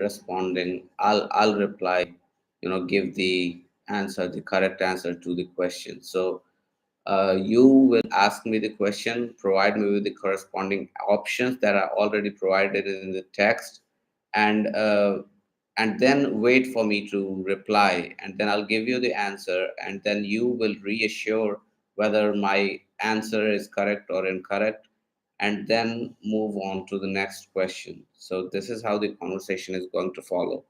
responding, I'll reply, give the answer, the correct answer to the question. So you will ask me the question, provide me with the corresponding options that are already provided in the text, and then wait for me to reply, and then I'll give you the answer, and then you will reassure whether my answer is correct or incorrect, and then move on to the next question. So this is how the conversation is going to follow.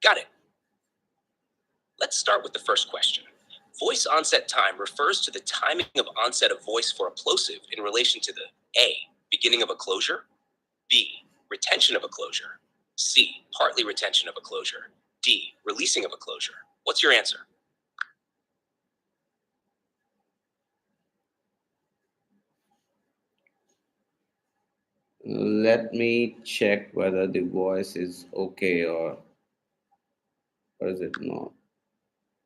Got it. Let's start with the first question. Voice onset time refers to the timing of onset of voice for a plosive in relation to the A, beginning of a closure, B, retention of a closure, C, partly retention of a closure, D, releasing of a closure. What's your answer? Let me check whether the voice is okay or is it not.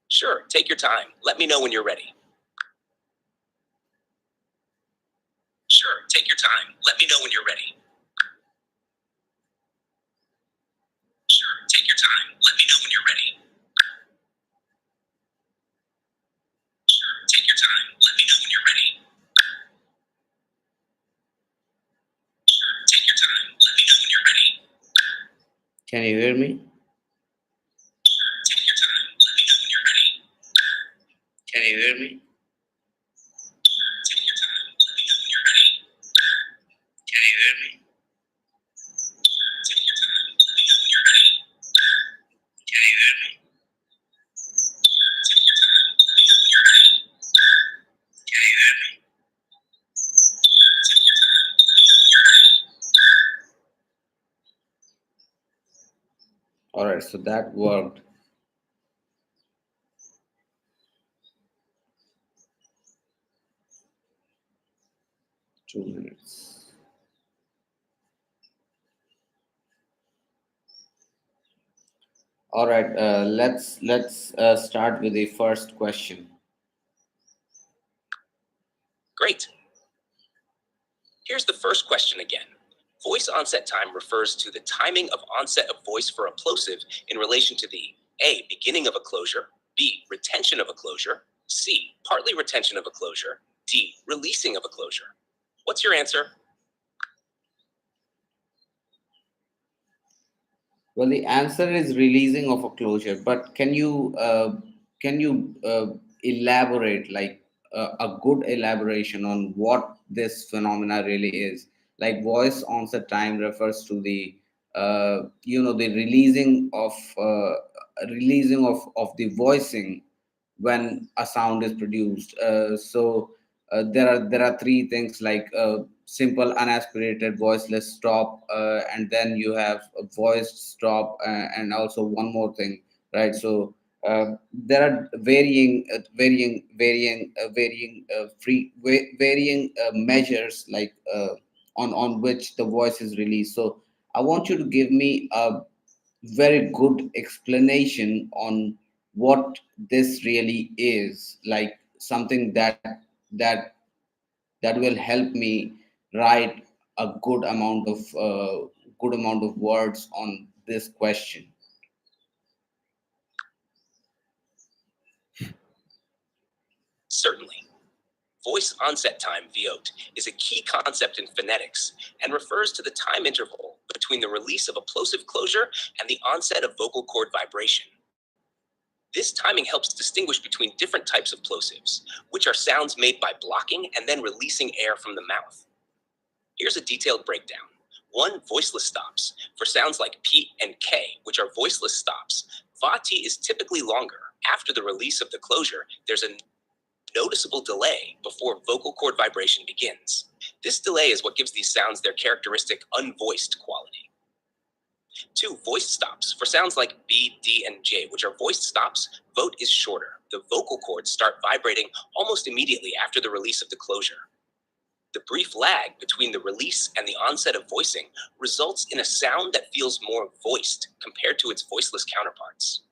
Sure, take your time. Let me know when you're ready. Sure, take your time. Let me know when you're ready. Sure, take your time. Let me know when you're ready. Sure, take your time. Let me know when you're ready. Sure, take your time. Let me know when you're ready. Can you hear me? Sure, take your time. Let me know when you're ready. Can you hear me? Sure, take your time. Let me know when you're ready. Can you hear me? Sure, take your time. Let me know when you're ready. Can you hear me? Sure, take your time. Let me know when you're ready. Can you hear me? Sure, take your time. Let me know when you're ready. All right, so that worked. Two minutes. All right, let's start with the first question. Great. Here's the first question again. Voice onset time refers to the timing of onset of voice for a plosive in relation to the A, beginning of a closure, B, retention of a closure, C, partly retention of a closure, D, releasing of a closure. What's your answer? Well, the answer is releasing of a closure, but can you elaborate, like a good elaboration on what this phenomena really is? Like voice onset time refers to the the releasing of the voicing when a sound is produced. There are three things, like simple unaspirated voiceless stop, and then you have a voiced stop, and also one more thing, right? So there are varying measures, like on which the voice is released. So I want you to give me a very good explanation on what this really is, like something that that will help me write a good amount of words on this question. Certainly. Voice onset time, VOT, is a key concept in phonetics and refers to the time interval between the release of a plosive closure and the onset of vocal cord vibration. This timing helps distinguish between different types of plosives, which are sounds made by blocking and then releasing air from the mouth. Here's a detailed breakdown. 1. Voiceless stops. For sounds like P and K, which are voiceless stops, VATI is typically longer. After the release of the closure, there's a noticeable delay before vocal cord vibration begins. This delay is what gives these sounds their characteristic unvoiced quality. 2. Voiced stops. For sounds like B, D, and J, which are voiced stops, VOT is shorter. The vocal cords start vibrating almost immediately after the release of the closure. The brief lag between the release and the onset of voicing results in a sound that feels more voiced compared to its voiceless counterparts.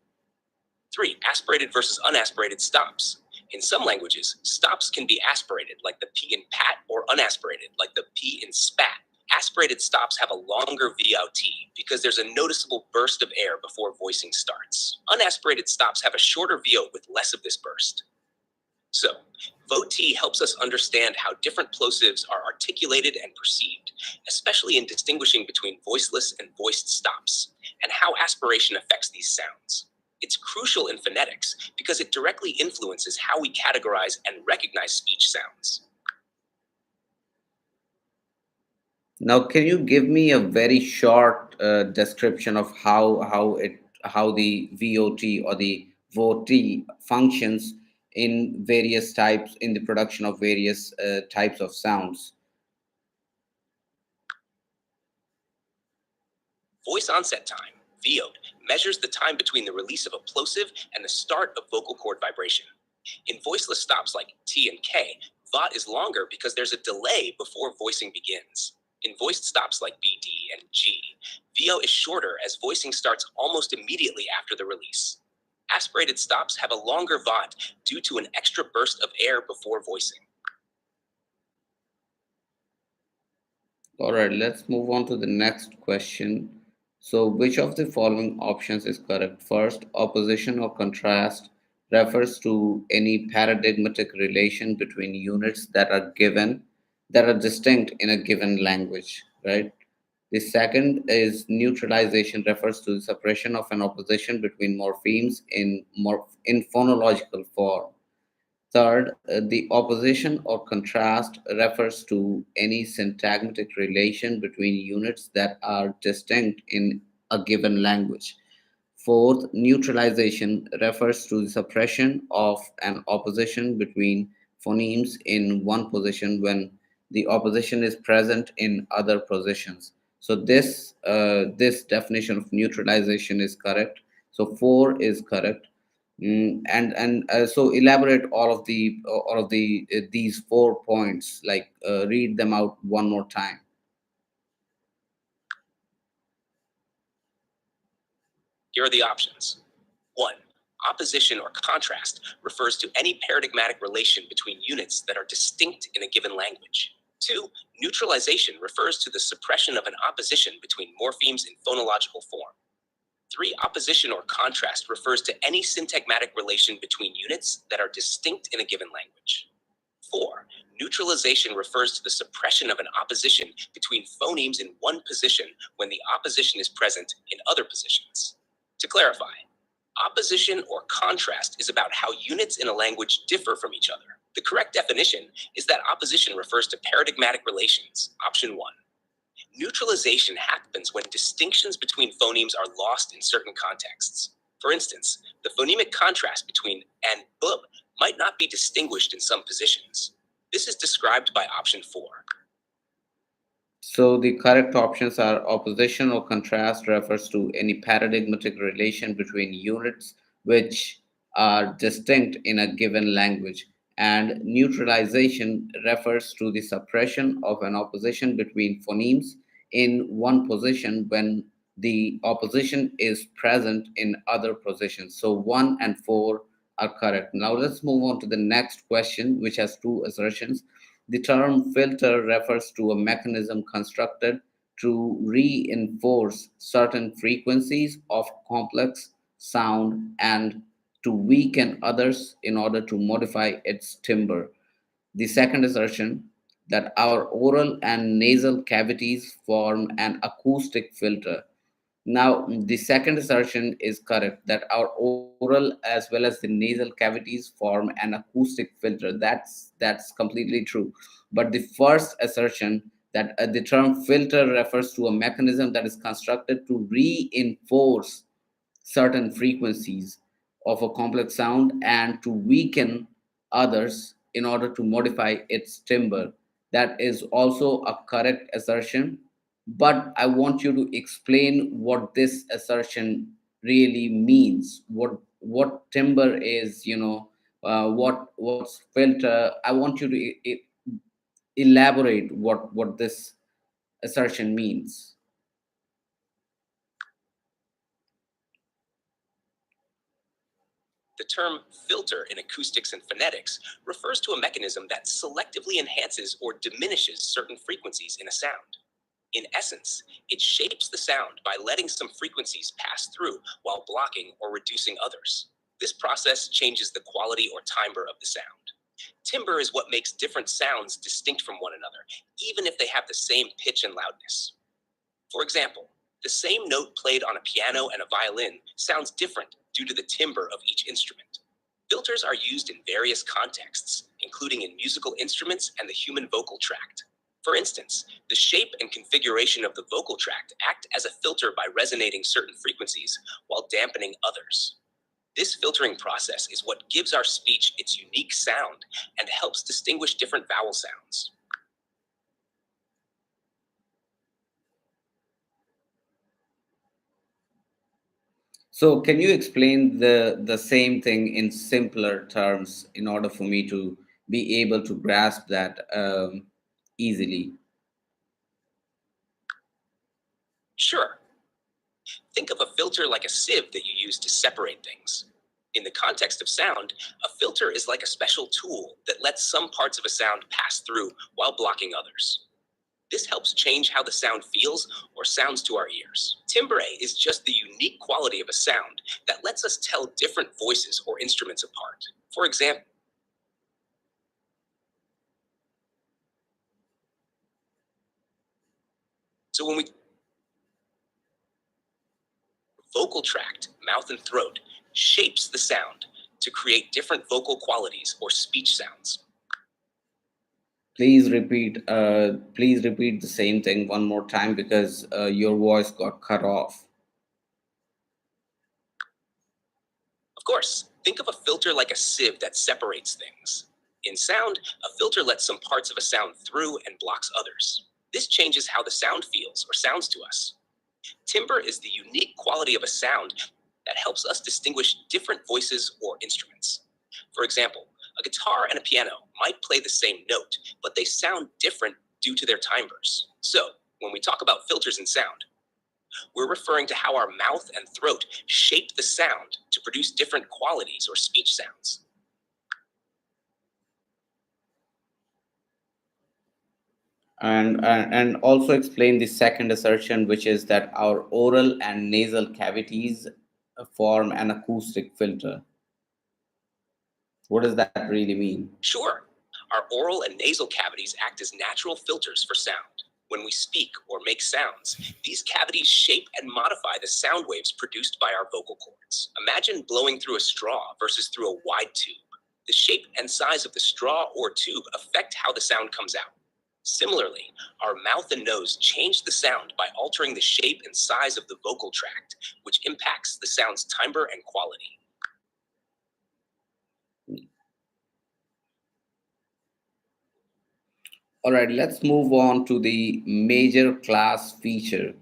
3. Aspirated versus unaspirated stops. In some languages, stops can be aspirated, like the P in pat, or unaspirated, like the P in spat. Aspirated stops have a longer VOT because there's a noticeable burst of air before voicing starts. Unaspirated stops have a shorter VO with less of this burst. So, VOT helps us understand how different plosives are articulated and perceived, especially in distinguishing between voiceless and voiced stops, and how aspiration affects these sounds. It's crucial in phonetics because it directly influences how we categorize and recognize speech sounds. Now, can you give me a very short description of how the VOT or the VOT functions in various types in the production of various types of sounds? Voice onset time, VOT, measures the time between the release of a plosive and the start of vocal cord vibration. In voiceless stops like T and K, VOT is longer because there's a delay before voicing begins. In voiced stops like B, D, and G, VO is shorter as voicing starts almost immediately after the release. Aspirated stops have a longer VOT due to an extra burst of air before voicing. All right, let's move on to the next question. So, which of the following options is correct? First, opposition or contrast refers to any paradigmatic relation between units that are distinct in a given language, right? The second is neutralization refers to the suppression of an opposition between morphemes in phonological form. Third, the opposition or contrast refers to any syntagmatic relation between units that are distinct in a given language. Fourth, neutralization refers to the suppression of an opposition between phonemes in one position when the opposition is present in other positions. So this definition of neutralization is correct. So four is correct. So elaborate all of these 4 points. Like read them out one more time. Here are the options. 1. Opposition or contrast refers to any paradigmatic relation between units that are distinct in a given language. 2. Neutralization refers to the suppression of an opposition between morphemes in phonological form. 3. Opposition or contrast refers to any syntagmatic relation between units that are distinct in a given language. 4. Neutralization refers to the suppression of an opposition between phonemes in one position when the opposition is present in other positions. To clarify, opposition or contrast is about how units in a language differ from each other. The correct definition is that opposition refers to paradigmatic relations, option 1. Neutralization happens when distinctions between phonemes are lost in certain contexts. For instance, the phonemic contrast between and bub might not be distinguished in some positions. This is described by option 4. So the correct options are opposition or contrast refers to any paradigmatic relation between units which are distinct in a given language, and neutralization refers to the suppression of an opposition between phonemes in one position when the opposition is present in other positions. So 1 and 4 are correct. Now let's move on to the next question, which has two assertions. The term filter refers to a mechanism constructed to reinforce certain frequencies of complex sound and to weaken others in order to modify its timbre. The second assertion, that our oral and nasal cavities form an acoustic filter. Now, the second assertion is correct, that our oral as well as the nasal cavities form an acoustic filter. That's completely true. But the first assertion, that the term filter refers to a mechanism that is constructed to reinforce certain frequencies of a complex sound and to weaken others in order to modify its timbre. That is also a correct assertion, but I want you to explain what this assertion really means. What timbre is, what's filter. I want you to elaborate what this assertion means. The term filter in acoustics and phonetics refers to a mechanism that selectively enhances or diminishes certain frequencies in a sound. In essence, it shapes the sound by letting some frequencies pass through while blocking or reducing others. This process changes the quality or timbre of the sound. Timbre is what makes different sounds distinct from one another, even if they have the same pitch and loudness. For example, the same note played on a piano and a violin sounds different due to the timbre of each instrument. Filters are used in various contexts, including in musical instruments and the human vocal tract. For instance, the shape and configuration of the vocal tract act as a filter by resonating certain frequencies while dampening others. This filtering process is what gives our speech its unique sound and helps distinguish different vowel sounds. So, can you explain the same thing in simpler terms in order for me to be able to grasp that easily? Sure, think of a filter like a sieve that you use to separate things. In the context of sound, a filter is like a special tool that lets some parts of a sound pass through while blocking others. This helps change how the sound feels or sounds to our ears. Timbre is just the unique quality of a sound that lets us tell different voices or instruments apart. For example, so when we vocal tract, mouth and throat shapes the sound to create different vocal qualities or speech sounds. Please repeat. Please repeat the same thing one more time because your voice got cut off. Of course, think of a filter like a sieve that separates things. In sound, a filter lets some parts of a sound through and blocks others. This changes how the sound feels or sounds to us. Timbre is the unique quality of a sound that helps us distinguish different voices or instruments. For example, a guitar and a piano might play the same note, but they sound different due to their timbres. So, when we talk about filters in sound, we're referring to how our mouth and throat shape the sound to produce different qualities or speech sounds. And also explain the second assertion, which is that our oral and nasal cavities form an acoustic filter. What does that really mean? Sure, our oral and nasal cavities act as natural filters for sound. When we speak or make sounds, these cavities shape and modify the sound waves produced by our vocal cords. Imagine blowing through a straw versus through a wide tube. The shape and size of the straw or tube affect how the sound comes out. Similarly, our mouth and nose change the sound by altering the shape and size of the vocal tract, which impacts the sound's timbre and quality. All right, let's move on to the major class feature.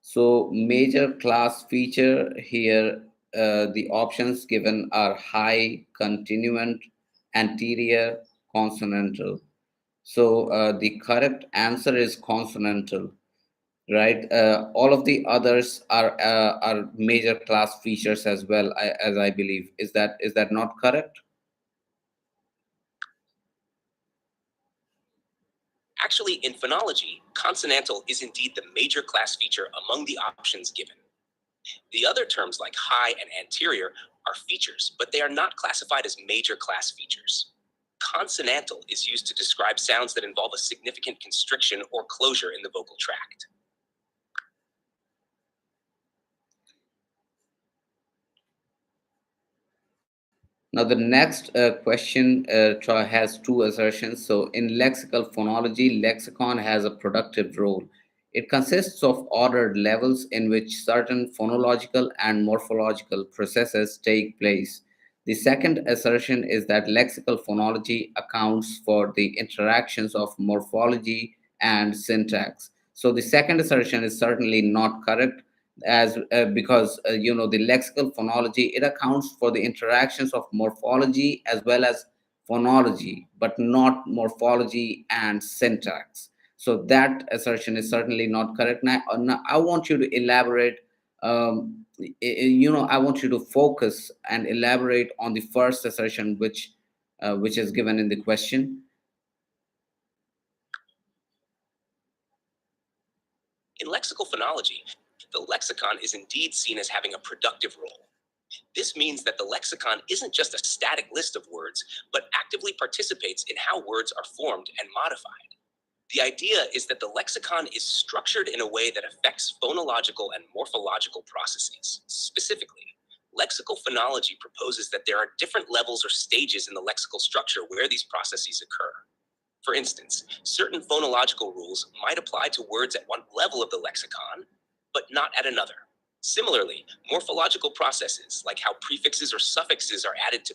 So, major class feature here, the options given are high, continuant, anterior, consonantal. So, the correct answer is consonantal, right? All of the others are major class features as well, as I believe. Is that not correct? Actually, in phonology, consonantal is indeed the major class feature among the options given. The other terms like high and anterior are features, but they are not classified as major class features. Consonantal is used to describe sounds that involve a significant constriction or closure in the vocal tract. Now, the next question has two assertions. So, in lexical phonology, lexicon has a productive role. It consists of ordered levels in which certain phonological and morphological processes take place. The second assertion is that lexical phonology accounts for the interactions of morphology and syntax. So, the second assertion is certainly not correct as because the lexical phonology, it accounts for the interactions of morphology as well as phonology, but not morphology and syntax. So that assertion is certainly not correct. Now I want you to elaborate. I want you to focus and elaborate on the first assertion, which is given in the question. In lexical phonology, the lexicon is indeed seen as having a productive role. This means that the lexicon isn't just a static list of words, but actively participates in how words are formed and modified. The idea is that the lexicon is structured in a way that affects phonological and morphological processes. Specifically, lexical phonology proposes that there are different levels or stages in the lexical structure where these processes occur. For instance, certain phonological rules might apply to words at one level of the lexicon, but not at another. Similarly, morphological processes, like how prefixes or suffixes are added to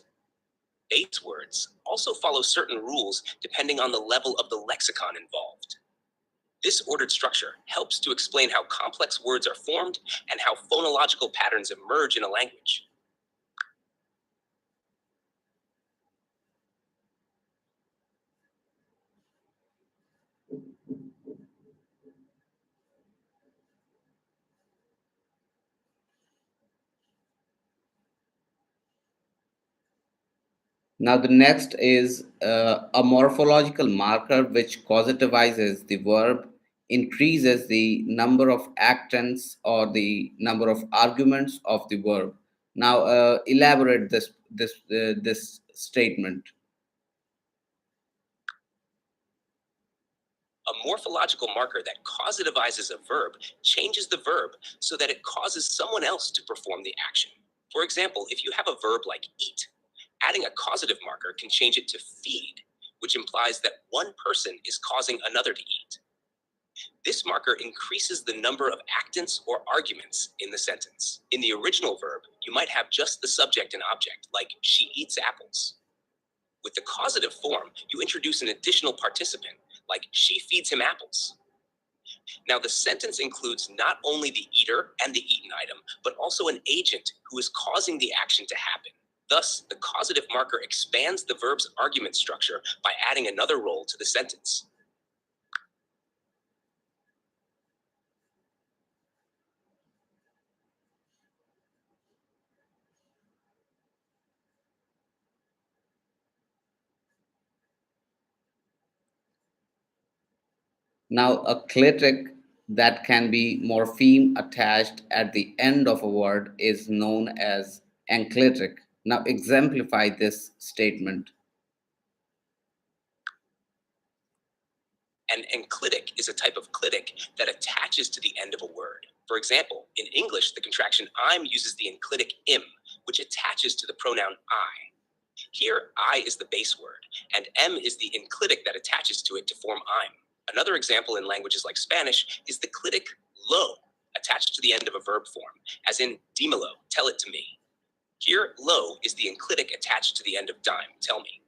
base words, also follow certain rules depending on the level of the lexicon involved. This ordered structure helps to explain how complex words are formed and how phonological patterns emerge in a language. Now, the next is a morphological marker which positivizes the verb, increases the number of accents or the number of arguments of the verb. Now, elaborate this statement. A morphological marker that causativizes a verb changes the verb so that it causes someone else to perform the action. For example, if you have a verb like eat, adding a causative marker can change it to feed, which implies that one person is causing another to eat. This marker increases the number of actants or arguments in the sentence. In the original verb, you might have just the subject and object, like she eats apples. With the causative form, you introduce an additional participant, like she feeds him apples. Now, the sentence includes not only the eater and the eaten item, but also an agent who is causing the action to happen. Thus, the causative marker expands the verb's argument structure by adding another role to the sentence. Now, a clitic that can be morpheme attached at the end of a word is known as enclitic. Now, exemplify this statement. An enclitic is a type of clitic that attaches to the end of a word. For example, in English, the contraction I'm uses the enclitic im, which attaches to the pronoun I. Here, I is the base word, and m is the enclitic that attaches to it to form I'm. Another example in languages like Spanish is the clitic lo, attached to the end of a verb form, as in dímelo, tell it to me. Here, lo is the enclitic attached to the end of dime, tell me.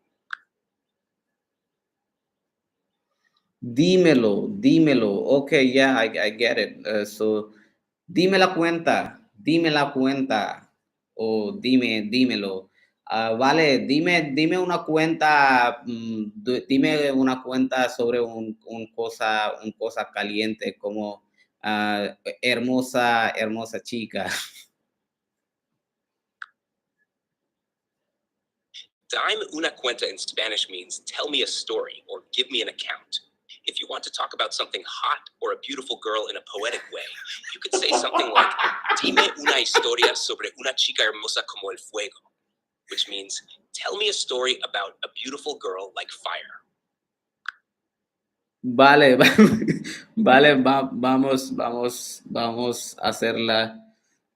Dímelo, dímelo. Okay, yeah, I get it. So, dime la cuenta, dime la cuenta. O dímelo. Vale, dime una cuenta, dime una cuenta sobre un cosa caliente como hermosa chica. Dime una cuenta in Spanish means tell me a story or give me an account. If you want to talk about something hot or a beautiful girl in a poetic way, you could say something like, dime una historia sobre una chica hermosa como el fuego, which means, tell me a story about a beautiful girl like fire. Vale, vale, vamos a hacer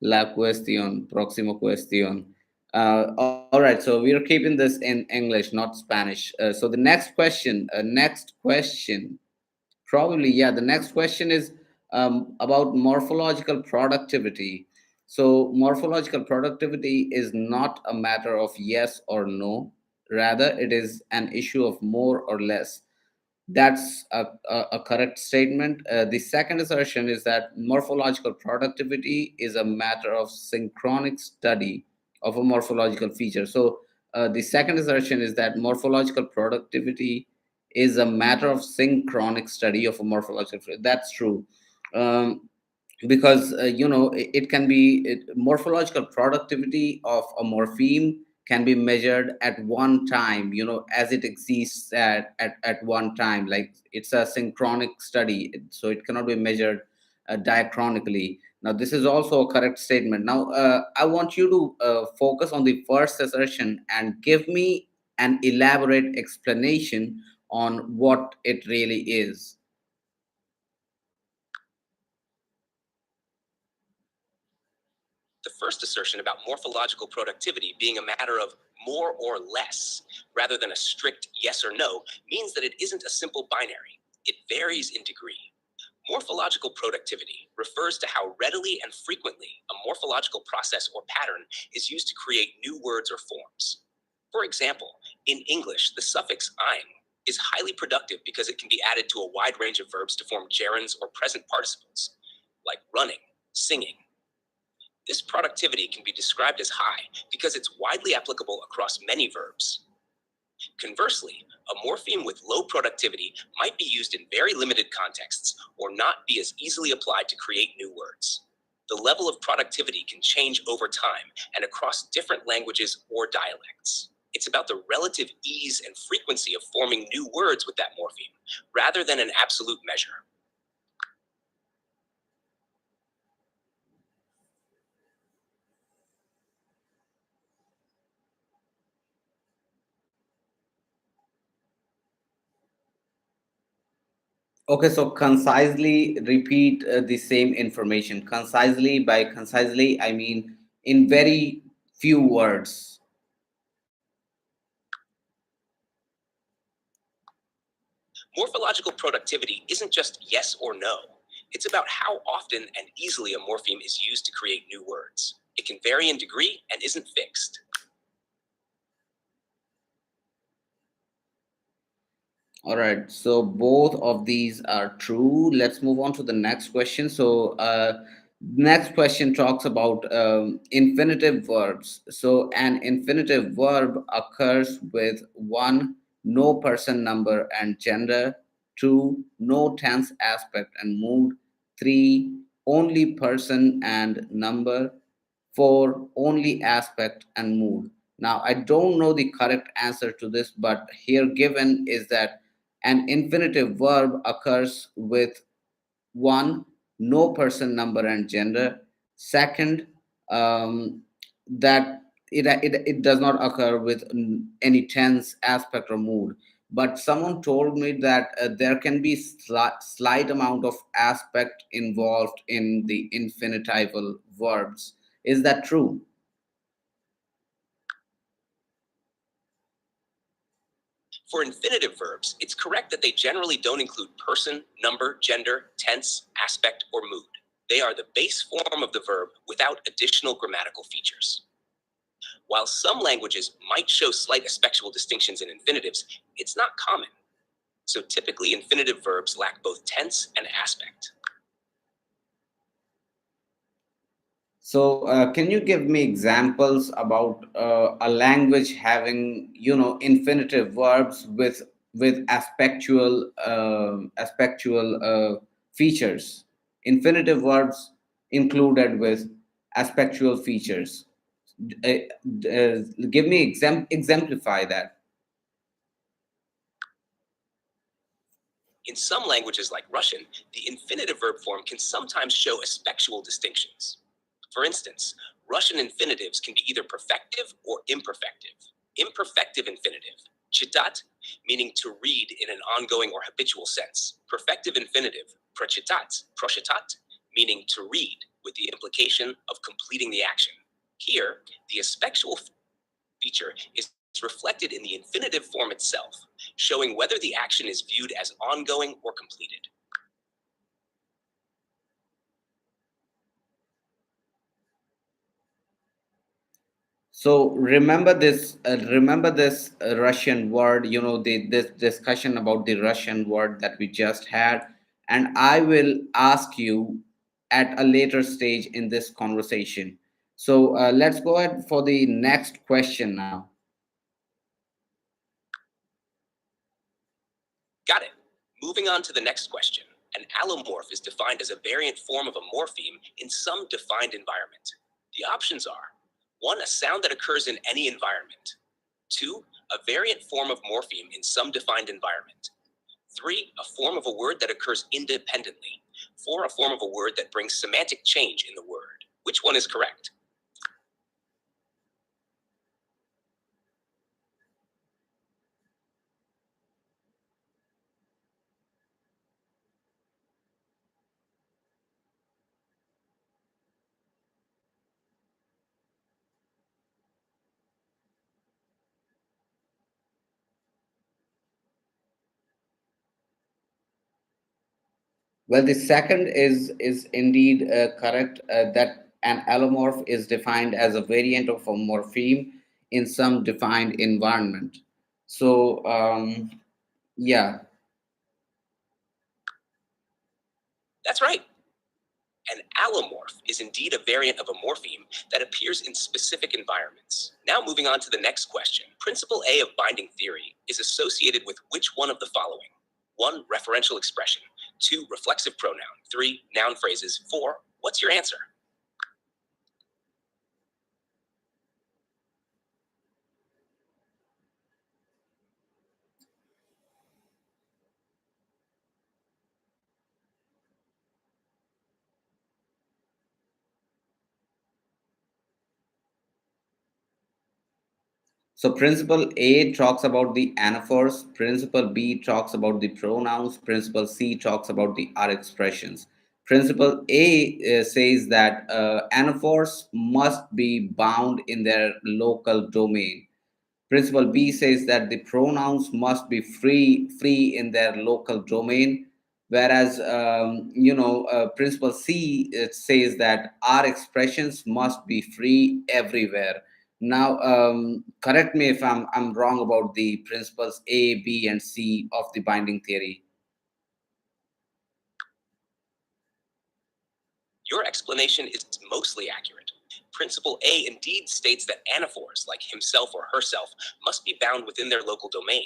la cuestión, próximo cuestión. All right, so we're keeping this in English, not Spanish. So the next question, probably, yeah, the next question is about morphological productivity. So morphological productivity is not a matter of yes or no. Rather, it is an issue of more or less. That's a correct statement. The second assertion is that morphological productivity is a matter of synchronic study of a morphological feature. So, the second assertion is that morphological productivity is a matter of synchronic study of a morphological feature. That's true. Because it can be morphological productivity of a morpheme can be measured at one time, as it exists at one time, like it's a synchronic study, so it cannot be measured diachronically. Now, this is also a correct statement. Now, I want you to focus on the first assertion and give me an elaborate explanation on what it really is. The first assertion about morphological productivity being a matter of more or less, rather than a strict yes or no, means that it isn't a simple binary. It varies in degree. Morphological productivity refers to how readily and frequently a morphological process or pattern is used to create new words or forms. For example, in English, the suffix "ein" is highly productive because it can be added to a wide range of verbs to form gerunds or present participles, like running, singing. This productivity can be described as high because it's widely applicable across many verbs. Conversely, a morpheme with low productivity might be used in very limited contexts or not be as easily applied to create new words. The level of productivity can change over time and across different languages or dialects. It's about the relative ease and frequency of forming new words with that morpheme, rather than an absolute measure. Okay, so concisely repeat the same information. Concisely, by concisely, I mean in very few words. Morphological productivity isn't just yes or no. It's about how often and easily a morpheme is used to create new words. It can vary in degree and isn't fixed. All right, so both of these are true. Let's move on to the next question. So, next question talks about infinitive verbs. So, an infinitive verb occurs with one, no person, number, and gender; two, no tense, aspect, and mood; three, only person and number; four, only aspect and mood. Now, I don't know the correct answer to this, but here given is that an infinitive verb occurs with one, no person, number, and gender; second, that it does not occur with any tense, aspect, or mood. But someone told me that there can be slight amount of aspect involved in the infinitival verbs. Is that true? For infinitive verbs, it's correct that they generally don't include person, number, gender, tense, aspect, or mood. They are the base form of the verb without additional grammatical features. While some languages might show slight aspectual distinctions in infinitives, it's not common. So typically, infinitive verbs lack both tense and aspect. So, can you give me examples about a language having, infinitive verbs with aspectual features? Infinitive verbs included with aspectual features. Give me exemplify that. In some languages like Russian, the infinitive verb form can sometimes show aspectual distinctions. For instance, Russian infinitives can be either perfective or imperfective. Imperfective infinitive, читать, meaning to read in an ongoing or habitual sense. Perfective infinitive, прочитать, meaning to read with the implication of completing the action. Here, the aspectual feature is reflected in the infinitive form itself, showing whether the action is viewed as ongoing or completed. So remember this Russian word, this discussion about the Russian word that we just had, and I will ask you at a later stage in this conversation. So let's go ahead for the next question now. Got it. Moving on to the next question. An allomorph is defined as a variant form of a morpheme in some defined environment. The options are 1. A sound that occurs in any environment. 2. A variant form of morpheme in some defined environment. 3. A form of a word that occurs independently. for a form of a word that brings semantic change in the word. Which one is correct? Well, the second is indeed correct. That an allomorph is defined as a variant of a morpheme in some defined environment. So, yeah. That's right. An allomorph is indeed a variant of a morpheme that appears in specific environments. Now, moving on to the next question. Principle A of binding theory is associated with which one of the following? 1. Referential expression. 2. Reflexive pronoun. 3. Noun phrases. 4. What's your answer? So principle A talks about the anaphors, principle B talks about the pronouns, principle C talks about the R expressions. Principle A says that anaphors must be bound in their local domain. Principle B says that the pronouns must be free in their local domain, whereas Principle C it says that our expressions must be free everywhere. Now, correct me if I'm wrong about the principles A, B, and C of the binding theory. Your explanation is mostly accurate. Principle A indeed states that anaphors, like himself or herself, must be bound within their local domain.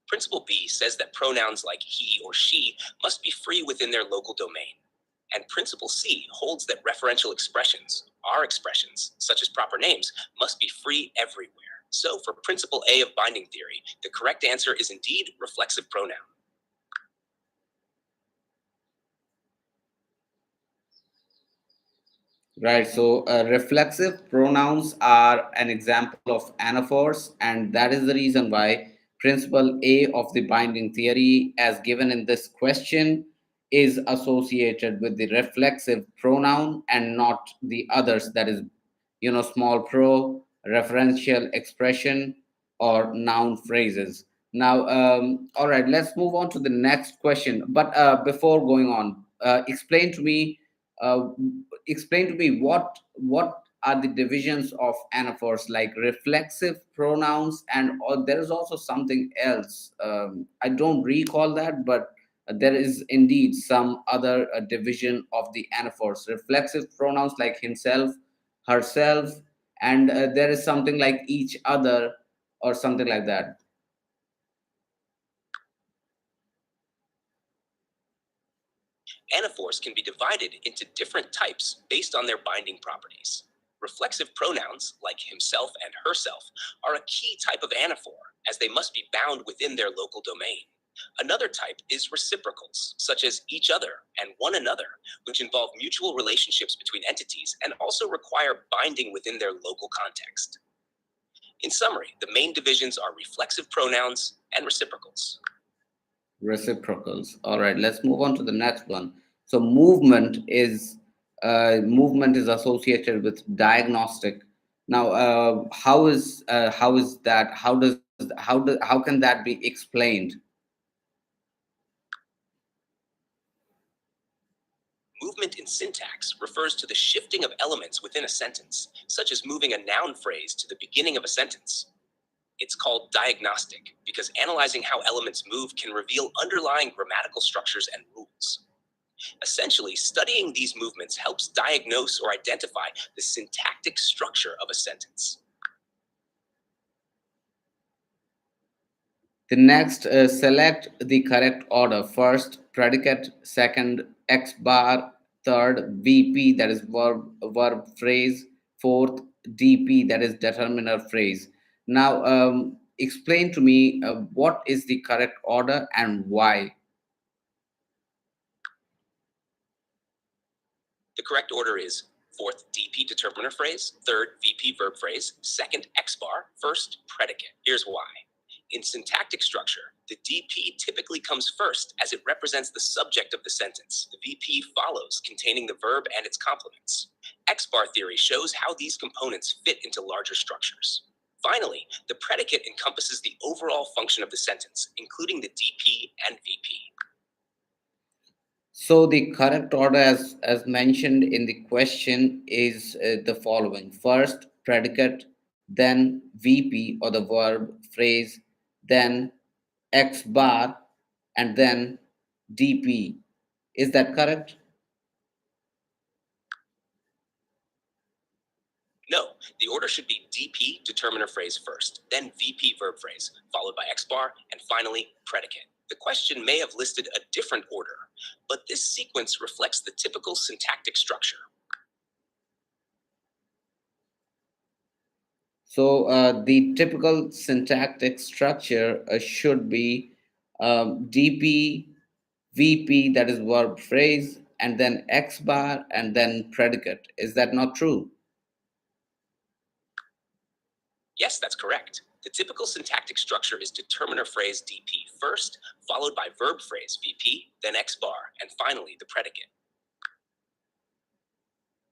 Principle B says that pronouns like he or she must be free within their local domain. And Principle C holds that referential expressions, our expressions, such as proper names, must be free everywhere. So for Principle A of binding theory, the correct answer is indeed reflexive pronoun. Right. So reflexive pronouns are an example of anaphors, and that is the reason why principle A of the binding theory, as given in this question, is associated with the reflexive pronoun and not the others. That is, small pro, referential expression, or noun phrases. Now, all right, let's move on to the next question. But before going on, uh, explain to me what are the divisions of anaphors, like reflexive pronouns, and or there is also something else. I don't recall that, but there is indeed some other division of the anaphors. Reflexive pronouns like himself, herself, and there is something like each other or something like that. Anaphors can be divided into different types based on their binding properties. Reflexive pronouns, like himself and herself, are a key type of anaphor, as they must be bound within their local domain. Another type is reciprocals, such as each other and one another, which involve mutual relationships between entities and also require binding within their local context. In summary, the main divisions are reflexive pronouns and reciprocals. Reciprocals. All right, let's move on to the next one. So movement is associated with diagnostic. Now, how is that? How can that be explained? Movement in syntax refers to the shifting of elements within a sentence, such as moving a noun phrase to the beginning of a sentence. It's called diagnostic because analyzing how elements move can reveal underlying grammatical structures and rules. Essentially, studying these movements helps diagnose or identify the syntactic structure of a sentence. The next, select the correct order. First, predicate. Second, X bar. Third, VP, that is verb phrase. Fourth, DP, that is determiner phrase. Now, explain to me what is the correct order and why. The correct order is fourth DP determiner phrase, third VP verb phrase, second X bar, first predicate. Here's why. In syntactic structure, the DP typically comes first as it represents the subject of the sentence. The VP follows, containing the verb and its complements. X bar theory shows how these components fit into larger structures. Finally, the predicate encompasses the overall function of the sentence, including the DP and VP. So the correct order, as mentioned in the question, is the following: first predicate, then VP or the verb phrase, then X bar, and then DP. Is that correct? No, the order should be DP determiner phrase first, then VP verb phrase, followed by X bar, and finally predicate. The question may have listed a different order, but this sequence reflects the typical syntactic structure. So the typical syntactic structure should be DP, VP, that is verb phrase, and then X bar, and then predicate. Is that not true? Yes, that's correct. The typical syntactic structure is determiner phrase DP first, followed by verb phrase VP, then X bar, and finally the predicate.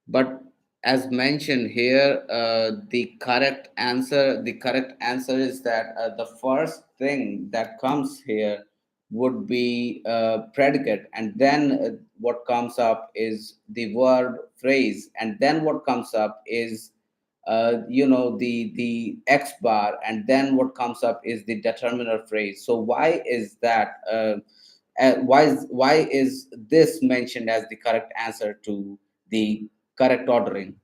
But as mentioned here, the correct answer is that the first thing that comes here would be predicate, and then what comes up is the verb phrase, and then what comes up is the X bar, and then what comes up is the determiner phrase. So why is that? Why is this mentioned as the correct answer to the correct ordering?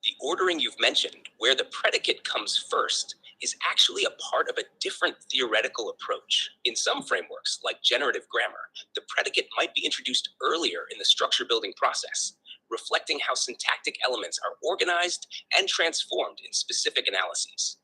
The ordering you've mentioned, where the predicate comes first, is actually a part of a different theoretical approach. In some frameworks, like generative grammar, the predicate might be introduced earlier in the structure building process, reflecting how syntactic elements are organized and transformed in specific analyses.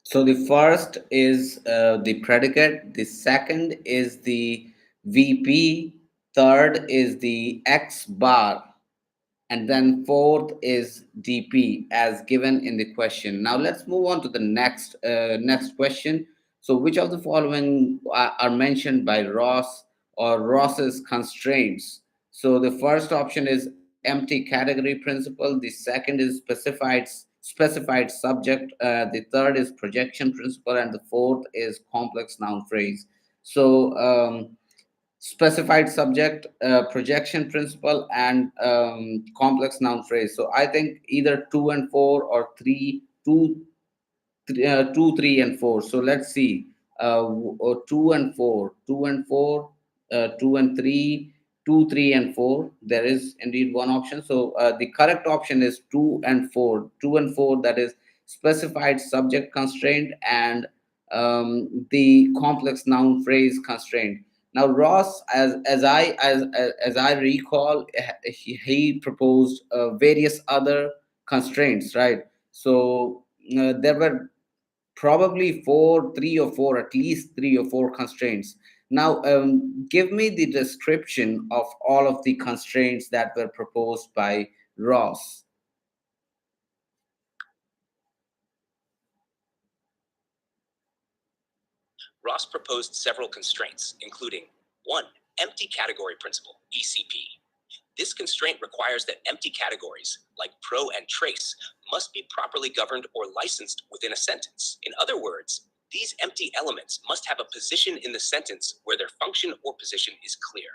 So the first is the predicate, the second is the VP, third is the X bar, and then fourth is DP as given in the question. Now let's move on to the next question. So which of the following are mentioned by Ross or Ross's constraints? So the first option is empty category principle. The second is specified subject. The third is projection principle, and the fourth is complex noun phrase. So specified subject, projection principle, and complex noun phrase. So I think either two and four, or two, 3 and 4. So let's see. Two and four, two and three, two, 3 and 4. There is indeed one option. So the correct option is two and four. Two and four, that is specified subject constraint and the complex noun phrase constraint. Now Ross, as I recall, he proposed various other constraints, right? So there were probably four, three or four, at least three or four constraints. Now, give me the description of all of the constraints that were proposed by Ross. Ross proposed several constraints, including 1. Empty category principle, ECP. This constraint requires that empty categories, like pro and trace, must be properly governed or licensed within a sentence. In other words, these empty elements must have a position in the sentence where their function or position is clear.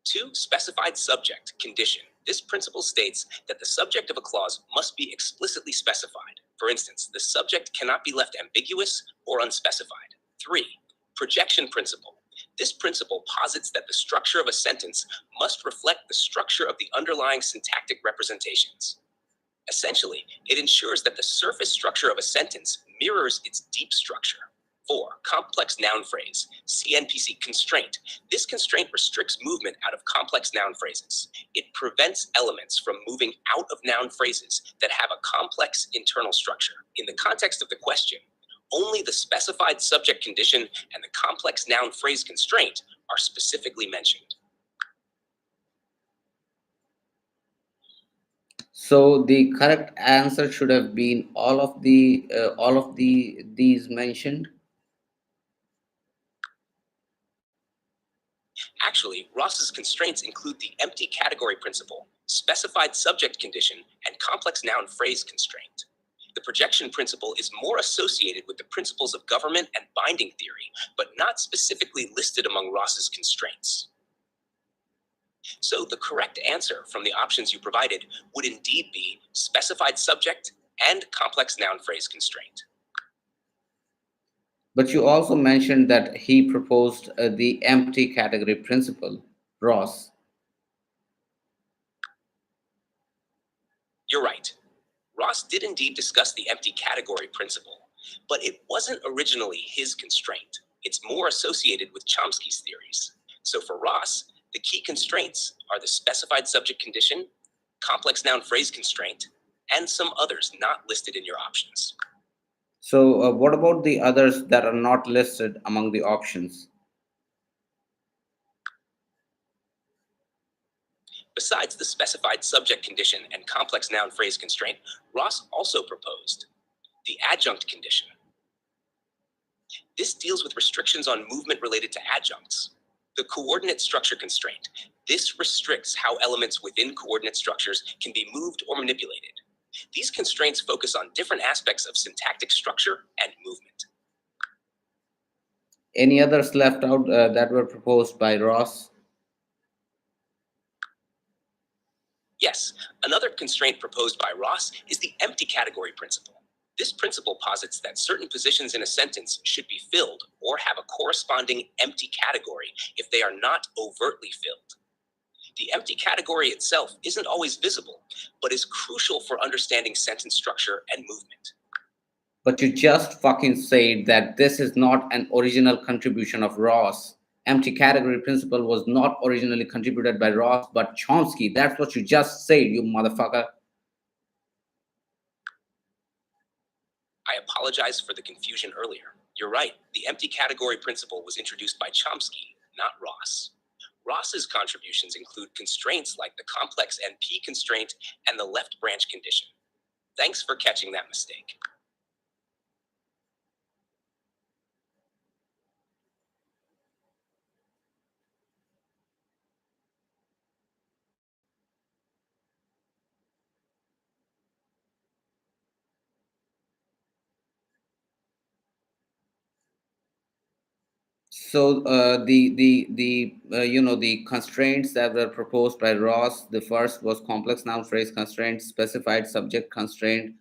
2. Specified subject, condition. This principle states that the subject of a clause must be explicitly specified. For instance, the subject cannot be left ambiguous or unspecified. 3. Projection principle. This principle posits that the structure of a sentence must reflect the structure of the underlying syntactic representations. Essentially, it ensures that the surface structure of a sentence mirrors its deep structure. 4. Complex noun phrase, CNPC constraint. This constraint restricts movement out of complex noun phrases. It prevents elements from moving out of noun phrases that have a complex internal structure. In the context of the question, only the specified subject condition and the complex noun phrase constraint are specifically mentioned. So the correct answer should have been all of the these mentioned. Actually, Ross's constraints include the empty category principle, specified subject condition, and complex noun phrase constraint. The projection principle is more associated with the principles of government and binding theory, but not specifically listed among Ross's constraints. So the correct answer from the options you provided would indeed be specified subject and complex noun phrase constraint. But you also mentioned that he proposed the empty category principle, Ross. You're right. Ross did indeed discuss the empty category principle, but it wasn't originally his constraint. It's more associated with Chomsky's theories. So for Ross, the key constraints are the specified subject condition, complex noun phrase constraint, and some others not listed in your options. So, what about the others that are not listed among the options? Besides the specified subject condition and complex noun phrase constraint, Ross also proposed the adjunct condition. This deals with restrictions on movement related to adjuncts. The coordinate structure constraint. This restricts how elements within coordinate structures can be moved or manipulated. These constraints focus on different aspects of syntactic structure and movement. Any others left out that were proposed by Ross? Yes, another constraint proposed by Ross is the empty category principle. This principle posits that certain positions in a sentence should be filled or have a corresponding empty category if they are not overtly filled. The empty category itself isn't always visible, but is crucial for understanding sentence structure and movement. But you just fucking said that this is not an original contribution of Ross. Empty category principle was not originally contributed by Ross, but Chomsky. That's what you just said, you motherfucker. I apologize for the confusion earlier. You're right, the empty category principle was introduced by Chomsky, not Ross. Ross's contributions include constraints like the complex NP constraint and the left branch condition. Thanks for catching that mistake. So the constraints that were proposed by Ross. The first was complex noun phrase constraint, specified subject constraint,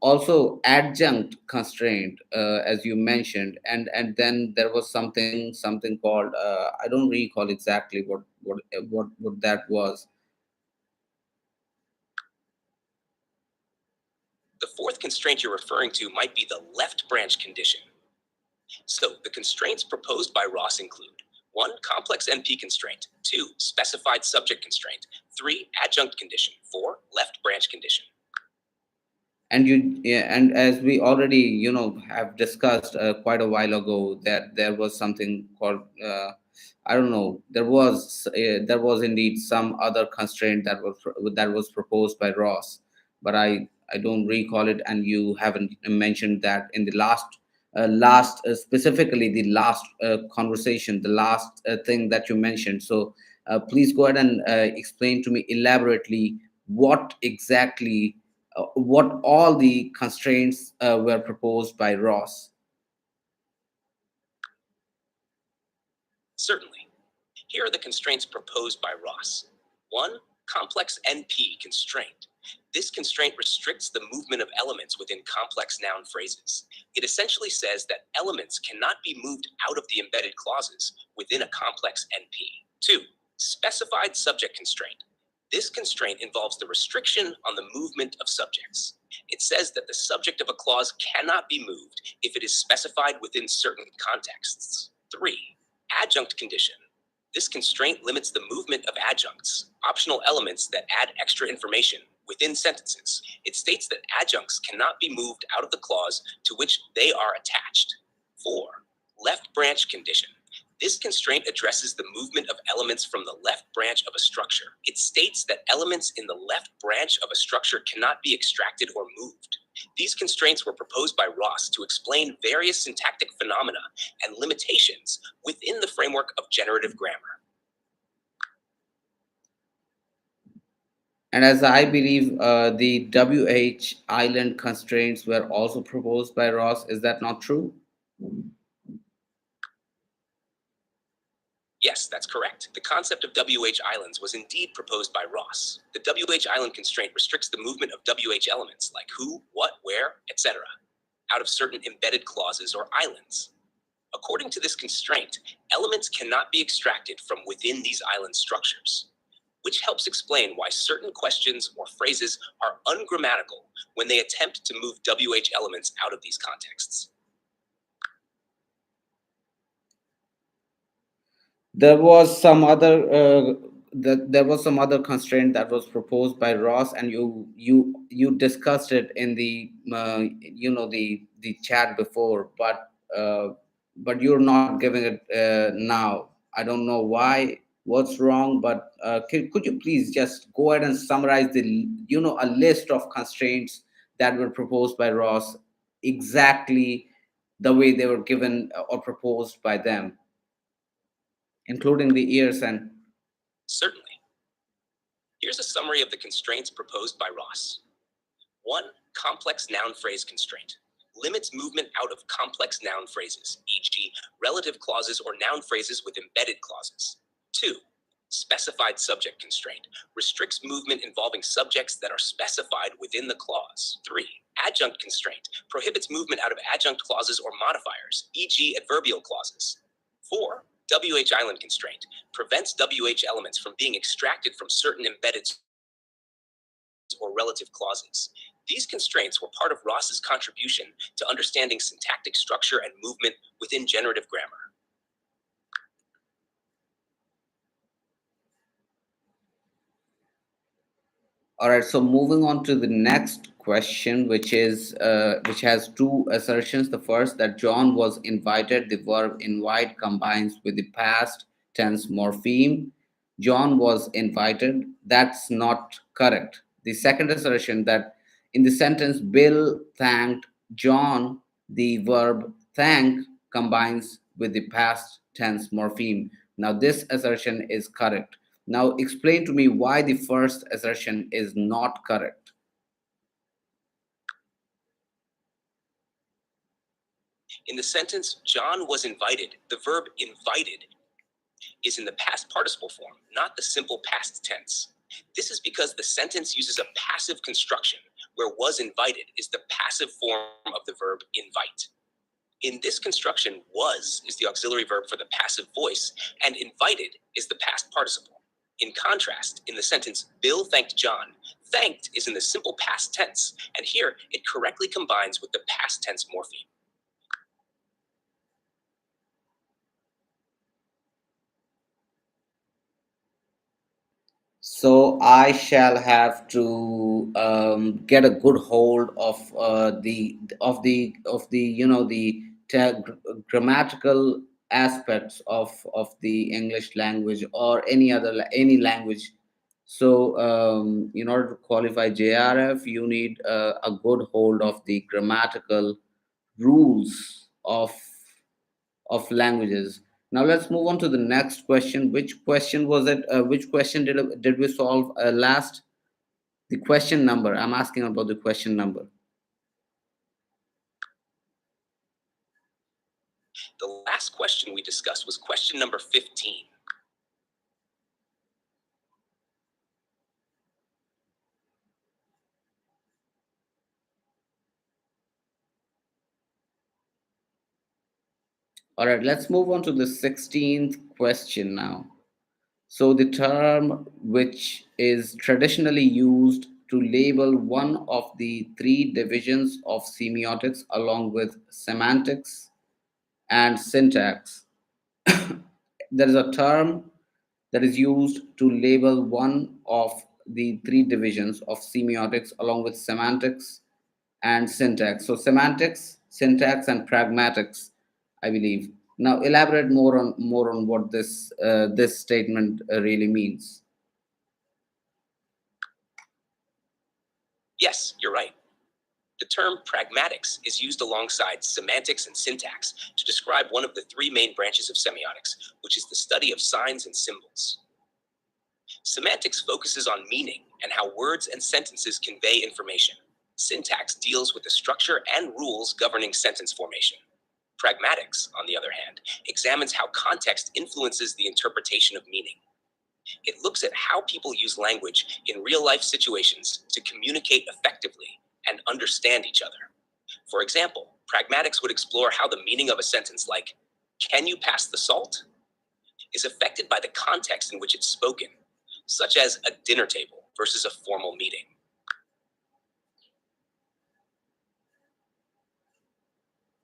also adjunct constraint, as you mentioned, and then there was something called I don't recall exactly what that was. The fourth constraint you're referring to might be the left branch condition. So the constraints proposed by Ross include 1. Complex NP constraint, 2. Specified subject constraint, 3. Adjunct condition, 4. Left branch condition. And you, yeah, and as we already have discussed quite a while ago, that there was something called, I don't know, there was indeed some other constraint that was proposed by Ross, but I don't recall it, and you haven't mentioned that in the last specifically the last conversation, the last thing that you mentioned. So please go ahead and explain to me elaborately what exactly, what all the constraints were proposed by Ross. Certainly. Here are the constraints proposed by Ross. 1. Complex NP constraint. This constraint restricts the movement of elements within complex noun phrases. It essentially says that elements cannot be moved out of the embedded clauses within a complex NP. 2. Specified subject constraint. This constraint involves the restriction on the movement of subjects. It says that the subject of a clause cannot be moved if it is specified within certain contexts. 3. Adjunct condition. This constraint limits the movement of adjuncts, optional elements that add extra information, within sentences. It states that adjuncts cannot be moved out of the clause to which they are attached. 4. Left branch condition. This constraint addresses the movement of elements from the left branch of a structure. It states that elements in the left branch of a structure cannot be extracted or moved. These constraints were proposed by Ross to explain various syntactic phenomena and limitations within the framework of generative grammar. And as I believe, the WH island constraints were also proposed by Ross. Is that not true? Yes, that's correct. The concept of WH islands was indeed proposed by Ross. The WH island constraint restricts the movement of WH elements like who, what, where, etc., out of certain embedded clauses or islands. According to this constraint, elements cannot be extracted from within these island structures, which helps explain why certain questions or phrases are ungrammatical when they attempt to move WH elements out of these contexts. There was some other there was some other constraint that was proposed by Ross, and you discussed it in the the chat before, but you're not giving it now. I don't know why, what's wrong, but could you please just go ahead and summarize the a list of constraints that were proposed by Ross exactly the way they were given or proposed by them, including the ears and. Certainly. Here's a summary of the constraints proposed by Ross. 1. Complex noun phrase constraint. Limits movement out of complex noun phrases, e.g., relative clauses or noun phrases with embedded clauses. 2. Specified subject constraint. Restricts movement involving subjects that are specified within the clause. 3. Adjunct constraint. Prohibits movement out of adjunct clauses or modifiers, e.g., adverbial clauses. 4. WH island constraint. Prevents WH elements from being extracted from certain embedded or relative clauses. These constraints were part of Ross's contribution to understanding syntactic structure and movement within generative grammar. All right, so moving on to the next question, which has two assertions. The first, that John was invited. The verb invite combines with the past tense morpheme. John was invited. That's not correct. The second assertion, that in the sentence Bill thanked John, the verb thank combines with the past tense morpheme. Now this assertion is correct. Now, explain to me why the first assertion is not correct. In the sentence, John was invited, the verb invited is in the past participle form, not the simple past tense. This is because the sentence uses a passive construction, where was invited is the passive form of the verb invite. In this construction, was is the auxiliary verb for the passive voice, and invited is the past participle. In contrast, in the sentence, Bill thanked John, thanked is in the simple past tense, and here it correctly combines with the past tense morpheme. So I shall have to get a good hold of the grammatical aspects of the English language or any language. So in order to qualify JRF, you need a good hold of the grammatical rules of languages. Now let's move on to the next question. Which question was it? Which question did we solve last? The question number. I'm asking about the question number. The last question we discussed was question number 15. All right, let's move on to the 16th question now. So the term which is traditionally used to label one of the three divisions of semiotics along with semantics and syntax. There is a term that is used to label one of the three divisions of semiotics along with semantics and syntax. So semantics, syntax, and pragmatics, I believe. Now elaborate more on what this statement really means. Yes, you're right. The term pragmatics is used alongside semantics and syntax to describe one of the three main branches of semiotics, which is the study of signs and symbols. Semantics focuses on meaning and how words and sentences convey information. Syntax deals with the structure and rules governing sentence formation. Pragmatics, on the other hand, examines how context influences the interpretation of meaning. It looks at how people use language in real life situations to communicate effectively and understand each other. For example, pragmatics would explore how the meaning of a sentence like, "Can you pass the salt?" is affected by the context in which it's spoken, such as a dinner table versus a formal meeting.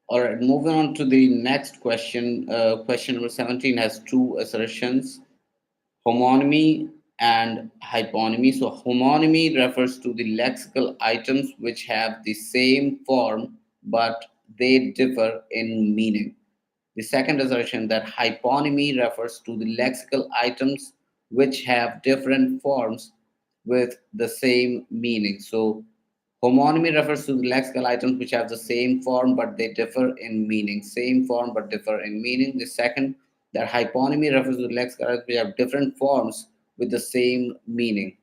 All right, moving on to the next question. Question number 17 has two assertions: homonymy and hyponymy. So, homonymy refers to the lexical items which have the same form but they differ in meaning. The second assertion that hyponymy refers to the lexical items which have different forms with the same meaning. So, homonymy refers to the lexical items which have the same form but they differ in meaning. Same form but differ in meaning. The second, that hyponymy refers to the lexical items which have different forms with the same meaning.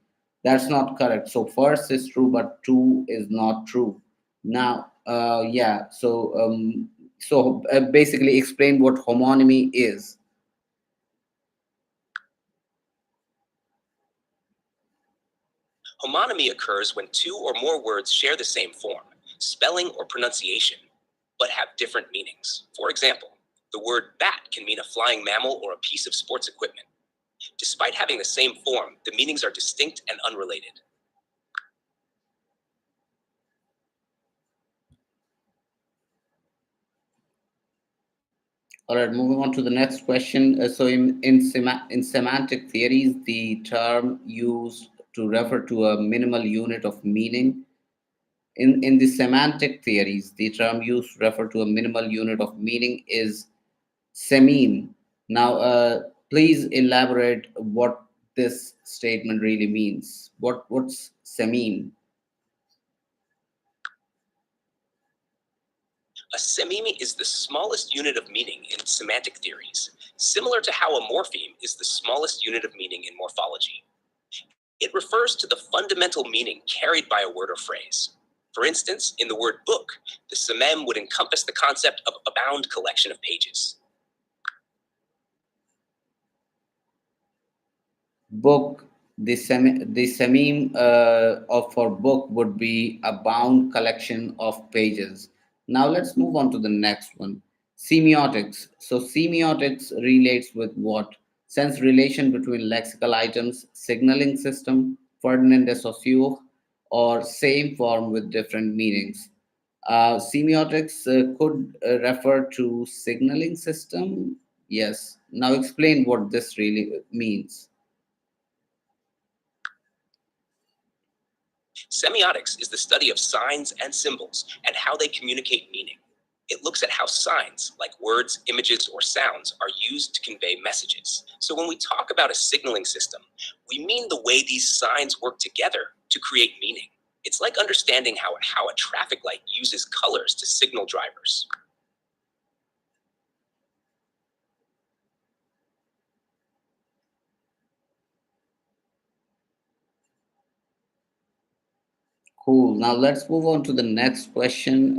That's not correct. So, first is true, but two is not true. Now, yeah, so basically explain what homonymy is. Homonymy occurs when two or more words share the same form, spelling, or pronunciation, but have different meanings. For example, the word bat can mean a flying mammal or a piece of sports equipment. Despite having the same form, the meanings are distinct and unrelated. All right, moving on to the next question. So in semantic theories, the term used to refer to a minimal unit of meaning. In the semantic theories, the term used to refer to a minimal unit of meaning is sememe. Now, please elaborate what this statement really means. What's sememe? A sememe is the smallest unit of meaning in semantic theories, similar to how a morpheme is the smallest unit of meaning in morphology. It refers to the fundamental meaning carried by a word or phrase. For instance, in the word book, the semem would encompass the concept of a bound collection of pages. Book, the sememe of for book would be a bound collection of pages. Now let's move on to the next one. Semiotics. So semiotics relates with what? Sense relation between lexical items, signaling system, Ferdinand de Saussure, or same form with different meanings. Semiotics could refer to signaling system. Yes. Now explain what this really means. Semiotics is the study of signs and symbols and how they communicate meaning. It looks at how signs, like words, images, or sounds, are used to convey messages. So when we talk about a signaling system, we mean the way these signs work together to create meaning. It's like understanding how a traffic light uses colors to signal drivers. Cool. Now let's move on to the next question.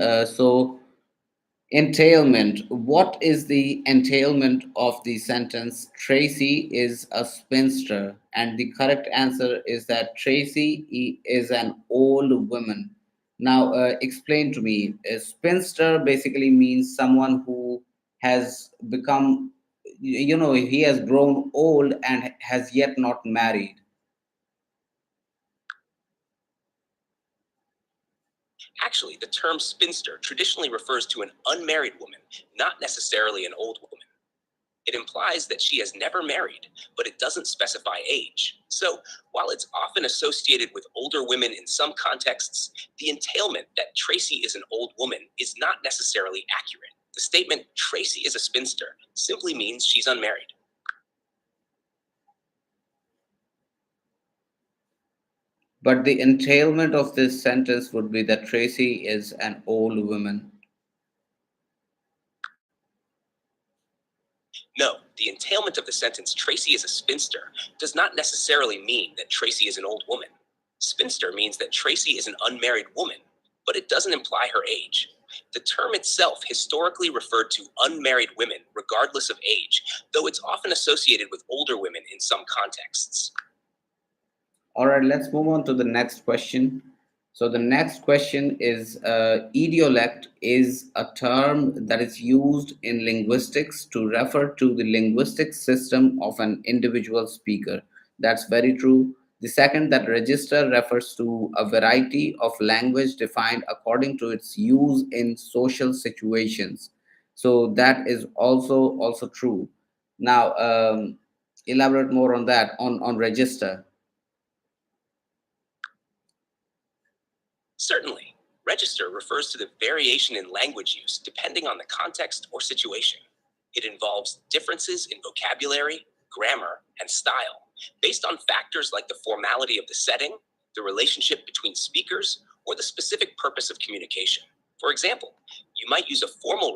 Entailment. What is the entailment of the sentence Tracy is a spinster? And the correct answer is that is an old woman. Now, explain to me. A spinster basically means someone who has become, he has grown old and has yet not married. Actually, the term spinster traditionally refers to an unmarried woman, not necessarily an old woman. It implies that she has never married, but it doesn't specify age. So, while it's often associated with older women in some contexts, the entailment that Tracy is an old woman is not necessarily accurate. The statement, Tracy is a spinster, simply means she's unmarried. But the entailment of this sentence would be that Tracy is an old woman. No, the entailment of the sentence, Tracy is a spinster, does not necessarily mean that Tracy is an old woman. Spinster means that Tracy is an unmarried woman, but it doesn't imply her age. The term itself historically referred to unmarried women, regardless of age, though it's often associated with older women in some contexts. All right, let's move on to the next question. So the next question is idiolect is a term that is used in linguistics to refer to the linguistic system of an individual speaker. That's very true. The second, that register refers to a variety of language defined according to its use in social situations. So that is also true. Now, elaborate more on that on register. Certainly, register refers to the variation in language use depending on the context or situation. It involves differences in vocabulary, grammar, and style based on factors like the formality of the setting, the relationship between speakers, or the specific purpose of communication. For example, you might use a formal